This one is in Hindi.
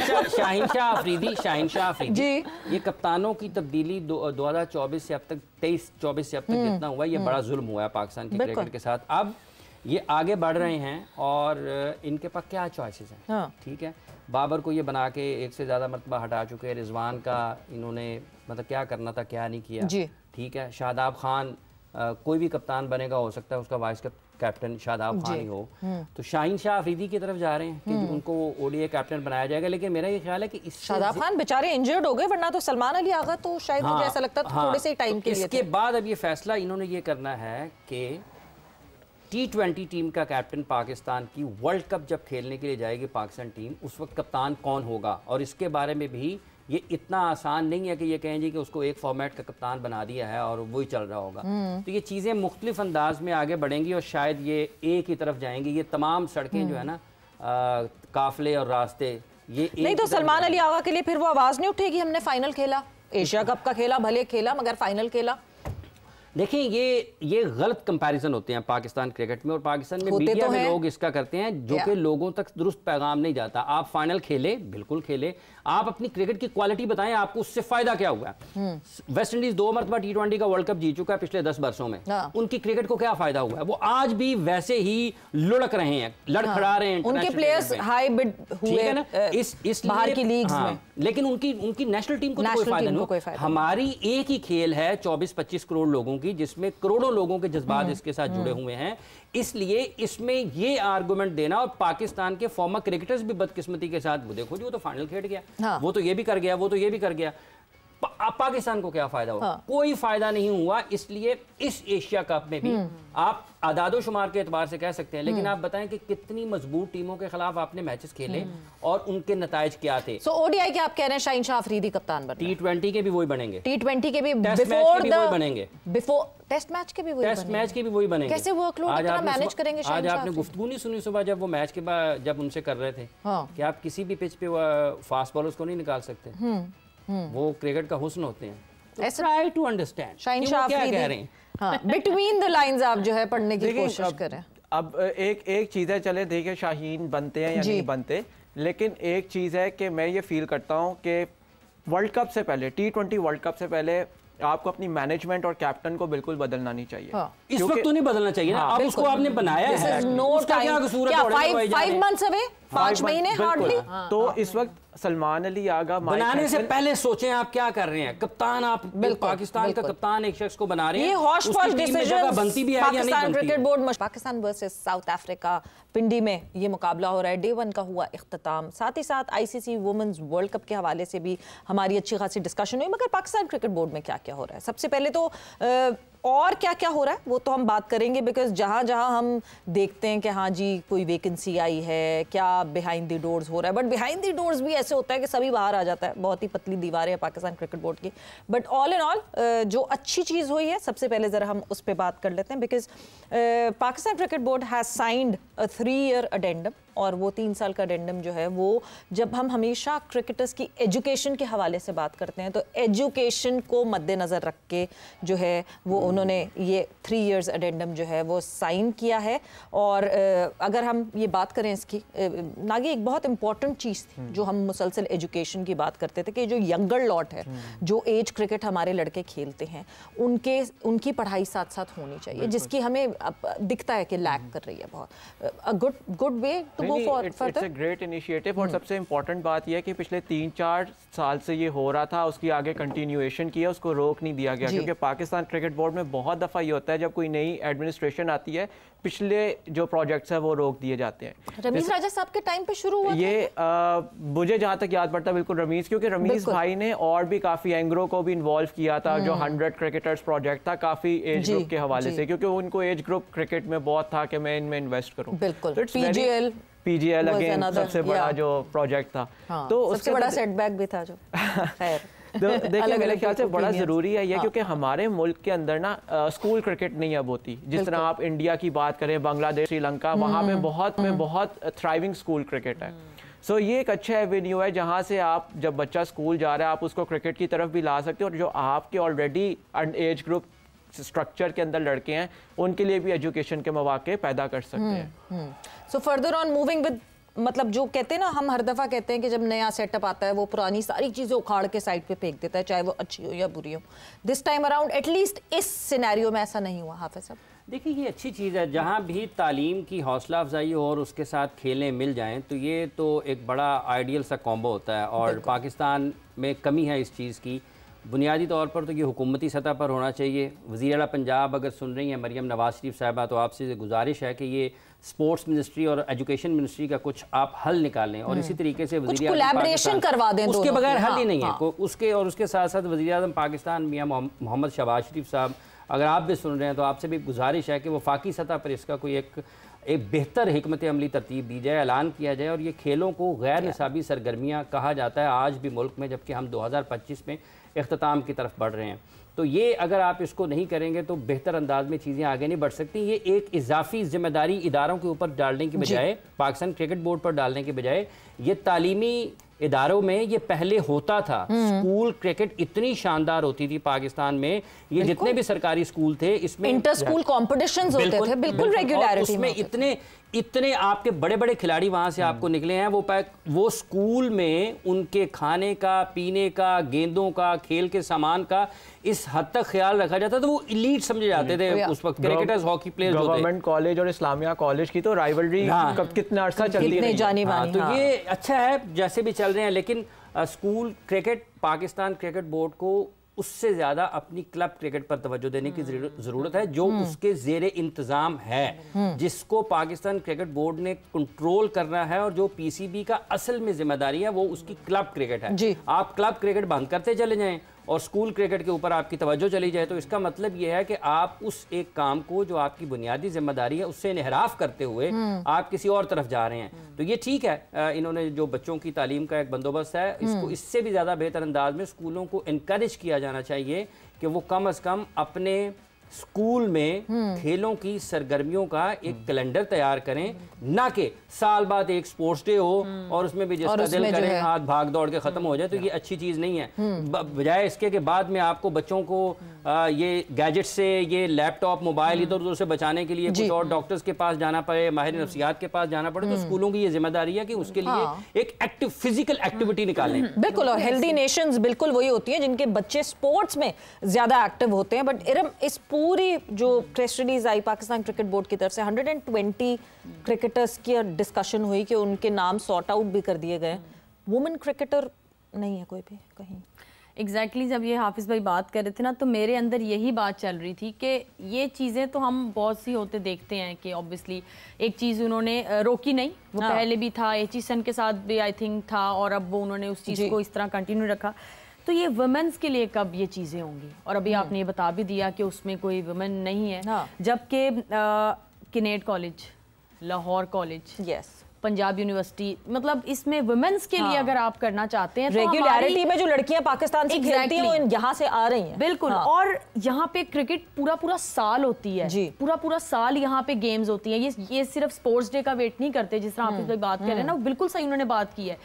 शाहीन शाह अफरीदी ये कप्तानों की तब्दीली 2024 से अब तक 23-24 से अब तक जितना हुआ ये बड़ा जुल्म हुआ है पाकिस्तान की क्रिकेट के साथ। अब ये आगे बढ़ रहे हैं और इनके पास क्या चॉइसेस हैं। ठीक है, बाबर को ये बना के एक से ज़्यादा मरतबा हटा चुके हैं, रिजवान का इन्होंने मतलब क्या करना था क्या नहीं किया। ठीक है, शादाब खान कोई भी कप्तान बनेगा, हो सकता है उसका वाइस कैप्टन शादाब खान ही हो। तो शाहीन शाह अफरीदी की तरफ जा रहे हैं कि उनको ओडीआई कैप्टन बनाया जाएगा। लेकिन मेरा ये ख्याल है कि शादाब खान बेचारे इंजर्ड हो गए, वरना तो सलमान अली आगा तो शायद मुझे ऐसा लगता था थोड़े से टाइम के लिए। इसके बाद अब ये फैसला इन्होंने ये करना है कि T20 टीम का कैप्टन पाकिस्तान की वर्ल्ड कप जब खेलने के लिए जाएगी पाकिस्तान टीम, उस वक्त कप्तान कौन होगा। और इसके बारे में भी ये इतना आसान नहीं है कि ये कहें जी कि उसको एक फॉर्मेट का कप्तान बना दिया है और वही चल रहा होगा। तो ये चीज़ें मुख्तलिफ अंदाज में आगे बढ़ेंगी और शायद ये एक ही तरफ जाएंगी। ये तमाम सड़कें जो है ना, काफले और रास्ते ये नहीं तो सलमान अली आगा के लिए फिर वो आवाज़ नहीं उठेगी हमने फाइनल खेला, एशिया कप का खेला, भले खेला मगर फाइनल खेला। देखिए ये गलत कंपैरिजन होते हैं पाकिस्तान क्रिकेट में, और पाकिस्तान में मीडिया में लोग इसका करते हैं जो कि लोगों तक दुरुस्त पैगाम नहीं जाता। आप फाइनल खेले, बिल्कुल खेले, आप अपनी क्रिकेट की क्वालिटी बताएं, आपको उससे फायदा क्या हुआ। वेस्ट इंडीज 2 मरतबा T20 का वर्ल्ड कप जीत चुका है पिछले 10 वर्षों में, उनकी क्रिकेट को क्या फायदा हुआ है। वो आज भी वैसे ही लुढ़क रहे हैं, लड़खड़ा रहे हैं, उनके प्लेयर्स हाई बिड हुए ना इस बाहर की लीग्स में, लेकिन उनकी नेशनल टीम को कोई फायदा नहीं। हमारी एक ही खेल है 24-25 करोड़ लोगों की, जिसमें करोड़ों लोगों के जज्बात इसके साथ जुड़े हुए हैं। इसलिए इसमें ये आर्गुमेंट देना, और पाकिस्तान के फॉर्मर क्रिकेटर्स भी बदकिस्मती के साथ, देखो जी वो तो फाइनल खेल गया, वो तो ये भी कर गया, वो तो ये भी कर गया। पाकिस्तान को क्या फायदा हुआ? कोई फायदा नहीं हुआ। इसलिए इस एशिया कप में भी आप आदादो शुमार के एतबार से कह सकते हैं, लेकिन आप बताएं कि कितनी मजबूत टीमों के खिलाफ आपने मैचेस खेले और उनके नताइज क्या थे। सो ओडीआई के आप कह रहे हैं शाहीन शाह अफरीदी कप्तान बने, T20 के भी वही बनेंगे, T20 के भी बनेंगे, बिफोर टेस्ट मैच के भी वही बनेंगे। कैसे वर्कलोड इतना मैनेज करेंगे? आज आपने गुफ्तगू नहीं सुनी सुबह जब वो मैच के बाद जब उनसे कर रहे थे कि आप किसी भी पिच पे फास्ट बॉलर्स को नहीं निकाल सकते, वो क्रिकेट का हुस्न होते हैं। Try to understand Shaheen Shah क्या कह रहे हैं। हाँ, बिटवीन द लाइंस आप जो है पढ़ने की कोशिश करें। अब एक चीज़ है, चले देखिए शाहीन बनते हैं या नहीं बनते, लेकिन एक चीज़ है कि मैं ये फील करता हूँ कि वर्ल्ड कप से पहले, T20 वर्ल्ड कप से पहले आपको अपनी मैनेजमेंट और कैप्टन को बिल्कुल बदलना नहीं चाहिए। इस वक्त तो नहीं बदलना चाहिए ना, आप उसको आपने बनाया है, उसका क्या कसूर है? 5 मंथ्स अवे, 5 महीने हार्डली। तो इस वक्त सलमान अली आगा बनाने से पहले सोचें आप क्या कर रहे हैं। कप्तान आप पाकिस्तान का कप्तान एक शख्स को बना रहे हैं, ये हॉश पॉश डिसीजंस बनती भी है या नहीं पाकिस्तान बनती। Cricket board Pakistan versus South Africa Pindi में ये मुकाबला हो रहा है। Day 1 का हुआ इख्तिताम, साथ ही साथ ICC वुमेन्स वर्ल्ड कप के हवाले से भी हमारी अच्छी खासी डिस्कशन हुई। मगर पाकिस्तान क्रिकेट बोर्ड में क्या क्या हो रहा है, सबसे पहले तो और क्या क्या हो रहा है वो तो हम बात करेंगे, बिकॉज जहाँ जहाँ हम देखते हैं कि हाँ जी कोई वैकेंसी आई है, क्या बिहाइंड द डोर्स हो रहा है, बट बिहाइंड द डोर्स भी ऐसे होता है कि सभी बाहर आ जाता है। बहुत ही पतली दीवारें हैं पाकिस्तान क्रिकेट बोर्ड की। बट ऑल इन ऑल जो अच्छी चीज़ हुई है, सबसे पहले ज़रा हम उस पर बात कर लेते हैं, because Pakistan cricket board has signed a 3-year addendum, और वो 3 साल का अडेंडम जो है वो, जब हम हमेशा क्रिकेटर्स की एजुकेशन के हवाले से बात करते हैं तो एजुकेशन को मद्देनज़र रख के जो है वो उन्होंने ये 3 years अडेंडम जो है वो साइन किया है। और अगर हम ये बात करें इसकी, नागी एक बहुत इंपॉर्टेंट चीज़ थी जो हम मुसलसल एजुकेशन की बात करते थे कि जो यंगर लॉट है, जो एज क्रिकेट हमारे लड़के खेलते हैं, उनकी पढ़ाई साथ साथ होनी चाहिए, जिसकी हमें दिखता है कि लैक कर रही है बहुत। Good way it's a great initiative. और सबसे इम्पोर्टेंट बात यह है कि पिछले 3-4 साल से ये हो रहा था, उसकी आगे कंटिन्यूएशन किया, उसको रोक नहीं दिया गया। क्योंकि पाकिस्तान क्रिकेट बोर्ड में बहुत दफ़ा ये होता है जब कोई नई एडमिनिस्ट्रेशन आती है, पिछले जो प्रोजेक्ट्स हैं वो रोक दिए जाते हैं। रमीज राजा साहब के टाइम पे शुरू हुआ ये मुझे जहाँ तक याद पड़ता है बिल्कुल रमीज, क्योंकि रमीज भाई ने और भी काफ़ी एंग्रो को भी इन्वॉल्व किया था, जो 100 क्रिकेटर्स प्रोजेक्ट था, काफ़ी एज ग्रुप के हवाले से, क्योंकि उनको एज ग्रुप क्रिकेट में बहुत था कि मैं इनमें इन्वेस्ट करूँ। PGL अगेन सबसे बड़ा जो प्रोजेक्ट था, तो सबसे बड़ा सेटबैक भी था जो खैर तो देखिए मेरे ख्याल से बड़ा ज़रूरी है ये, क्योंकि हमारे मुल्क के अंदर ना स्कूल क्रिकेट नहीं अब होती। जिस तरह आप इंडिया की बात करें, बांग्लादेश, श्रीलंका, वहाँ पे बहुत थ्राइविंग स्कूल क्रिकेट है। सो ये एक अच्छा एवेन्यू है जहाँ से आप जब बच्चा स्कूल जा रहा है आप उसको क्रिकेट की तरफ भी ला सकते हो, और जो आपके ऑलरेडी एज ग्रुप स्ट्रक्चर के अंदर लड़के हैं उनके लिए भी एजुकेशन के मौके पैदा कर सकते हैं। So further on moving with मतलब जो कहते हैं ना, हम हर दफ़ा कहते हैं कि जब नया सेटअप आता है वो पुरानी सारी चीज़ें उखाड़ के साइड पे फेंक देता है, चाहे वो अच्छी हो या बुरी हो। दिस टाइम अराउंड एटलीस्ट इस सिनेरियो में ऐसा नहीं हुआ। हाफिज़ साहब, देखिए ये अच्छी चीज़ है, जहाँ भी तालीम की हौसला अफजाई हो और उसके साथ खेलें मिल जाएं तो ये तो एक बड़ा आइडियल सा कॉम्बो होता है। और पाकिस्तान में कमी है इस चीज़ की। बुनियादी तौर पर तो ये हुकूमती सतह पर होना चाहिए। वज़ीर आला पंजाब अगर सुन रही हैं मरियम नवाज शरीफ साहिबा, तो आपसे गुजारिश है कि ये स्पोर्ट्स मिनिस्ट्री और एजुकेशन मिनिस्ट्री का कुछ आप हल निकालें और इसी तरीके से वज़ीर आज़म कोलैबोरेशन करवा दें। उसके बगैर हल ही नहीं है। उसके और उसके साथ साथ वज़ीर आज़म पाकिस्तान मियां मोहम्मद शहबाज शरीफ साहब अगर आप भी सुन रहे हैं तो आपसे भी गुजारिश है कि वो फ़ाकी सतह पर इसका कोई एक बेहतर हिकमत अमली तरतीब दी जाए, ऐलान किया जाए। और ये खेलों को गैर निसाबी सरगर्मियाँ कहा जाता है आज भी मुल्क में, जबकि हम 2025 में इख्तिताम की तरफ बढ़ रहे हैं। तो ये अगर आप इसको नहीं करेंगे तो बेहतर अंदाज में चीज़ें आगे नहीं बढ़ सकती। ये एक इजाफी जिम्मेदारी इदारों के ऊपर डालने की बजाय, पाकिस्तान क्रिकेट बोर्ड पर डालने के बजाय, ये तालीमी इदारों में ये पहले होता था। स्कूल क्रिकेट इतनी शानदार होती थी पाकिस्तान में, ये जितने भी सरकारी स्कूल थे इसमें इंटर स्कूल कॉम्पिटिशंस होते थे, बिल्कुल रेगुलरिटी में। इतने आपके बड़े बड़े खिलाड़ी वहां से आपको निकले हैं। वो स्कूल में उनके खाने का, पीने का, गेंदों का, खेल के सामान का इस हद तक ख्याल रखा जाता था, वो इलीट समझे जाते थे उस वक्त। Cricketers, hockey players, government college और इस्लामिया कॉलेज की तो राइवलरी कितना अर्सा चलती है। तो ये अच्छा है जैसे भी चल रहे हैं, लेकिन school cricket, Pakistan cricket board को उससे ज़्यादा अपनी क्लब क्रिकेट पर तवज्जो देने की ज़रूरत है, जो उसके ज़ेरे इंतज़ाम है, जिसको पाकिस्तान क्रिकेट बोर्ड ने कंट्रोल करना है। और जो पीसीबी का असल में जिम्मेदारी है वो उसकी क्लब क्रिकेट है। आप क्लब क्रिकेट बंद करते चले जाएं और स्कूल क्रिकेट के ऊपर आपकी तवज्जो चली जाए तो इसका मतलब यह है कि आप उस एक काम को जो आपकी बुनियादी जिम्मेदारी है उससे इनहराफ करते हुए आप किसी और तरफ जा रहे हैं। तो ये ठीक है, इन्होंने जो बच्चों की तालीम का एक बंदोबस्त है, इसको इससे भी ज़्यादा बेहतर अंदाज में स्कूलों को इनकरेज किया जाना चाहिए कि वो कम अज़ कम अपने स्कूल में खेलों की सरगर्मियों का एक कैलेंडर तैयार करें, ना कि साल बाद एक स्पोर्ट्स डे हो और उसमें भी जिसका दिल करे हाथ भाग दौड़ के खत्म हो जाए। तो ये अच्छी चीज़ नहीं है। बजाय इसके के बाद में आपको बच्चों को ये गैजेट से, ये लैपटॉप, मोबाइल इधर उधर से बचाने के लिए कुछ और डॉक्टर्स के पास जाना पड़े, माहिर नफ्सियात के पास जाना पड़े, तो स्कूलों की ये जिम्मेदारी है कि उसके लिए एक एक्टिव फिजिकल एक्टिविटी निकालें। बिल्कुल, और हेल्दी नेशंस बिल्कुल वही होती हैं जिनके बच्चे स्पोर्ट्स में ज़्यादा एक्टिव होते हैं। बट इरम, इस पूरी जो प्रेस रिलीज आई पाकिस्तान क्रिकेट बोर्ड की तरफ से 120 क्रिकेटर्स की डिस्कशन हुई कि उनके नाम सॉर्ट आउट भी कर दिए गए। वुमेन क्रिकेटर नहीं है कोई भी कहीं। एग्जैक्टली जब ये हाफिज़ भाई बात कर रहे थे ना, तो मेरे अंदर यही बात चल रही थी कि ये चीज़ें तो हम बहुत सी होते देखते हैं कि ऑब्वियसली एक चीज़ उन्होंने रोकी नहीं, वो पहले भी था, एचिसन के साथ भी आई थिंक था, और अब वो उन्होंने उस चीज़ को इस तरह कंटिन्यू रखा। तो ये वुमेन्स के लिए कब ये चीज़ें होंगी? और अभी आपने ये बता भी दिया कि उसमें कोई वुमेन नहीं है, जबकि Kinnaird college, Lahore college, Punjab university, मतलब इसमें वुमेन्स के लिए अगर आप करना चाहते हैं, रेगुलरिटी में जो लड़कियां पाकिस्तान से खेलती हैं वो यहाँ से आ रही हैं। बिल्कुल। और यहाँ पे क्रिकेट पूरा साल होती है, पूरा साल यहाँ पे गेम्स होती हैं। ये सिर्फ स्पोर्ट्स डे का वेट नहीं करते, जिस तरह हाफिज़ भाई बात कर रहे हैं ना, बिल्कुल सही उन्होंने बात की है